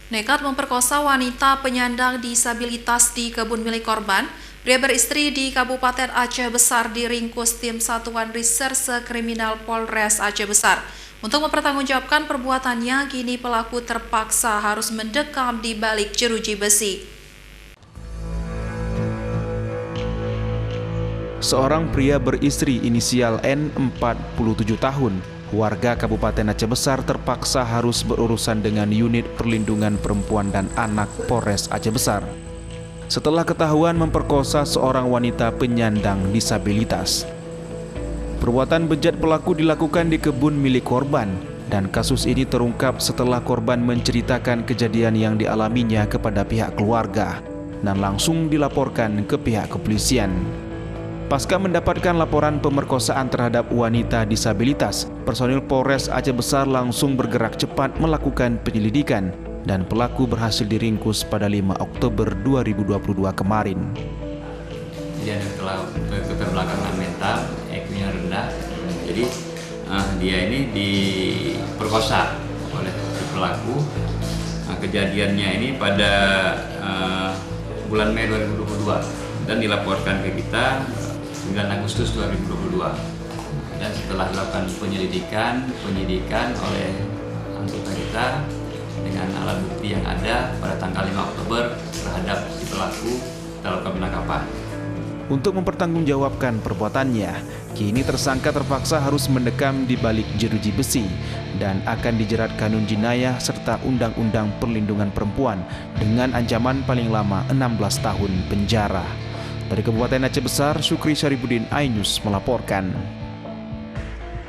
Nekat memperkosa wanita penyandang disabilitas di kebun milik korban, pria beristri di Kabupaten Aceh Besar diringkus tim Satuan Reserse Kriminal Polres Aceh Besar. Untuk mempertanggungjawabkan perbuatannya, kini pelaku terpaksa harus mendekam di balik jeruji besi. Seorang pria beristri inisial N 47 tahun, warga Kabupaten Aceh Besar terpaksa harus berurusan dengan unit perlindungan perempuan dan anak Polres Aceh Besar setelah ketahuan memperkosa seorang wanita penyandang disabilitas. Perbuatan bejat pelaku dilakukan di kebun milik korban, dan kasus ini terungkap setelah korban menceritakan kejadian yang dialaminya kepada pihak keluarga dan langsung dilaporkan ke pihak kepolisian. Pasca mendapatkan laporan pemerkosaan terhadap wanita disabilitas, personil Polres Aceh Besar langsung bergerak cepat melakukan penyelidikan dan pelaku berhasil diringkus pada 5 Oktober 2022 kemarin. Dia telah keterbelakangan mental, IQ-nya rendah, jadi dia ini diperkosa oleh si pelaku. Kejadiannya ini pada bulan Mei 2022 dan dilaporkan ke kita 9 Agustus 2022, dan setelah dilakukan penyidikan oleh anggota kita dengan alat bukti yang ada pada tanggal 5 Oktober terhadap si pelaku dilakukan penangkapan. Untuk mempertanggungjawabkan perbuatannya, kini tersangka terpaksa harus mendekam di balik jeruji besi dan akan dijerat kanun jinayah serta Undang-Undang Perlindungan Perempuan dengan ancaman paling lama 16 tahun penjara. Dari Kabupaten Aceh Besar, Syukri Syaribuddin, iNews melaporkan.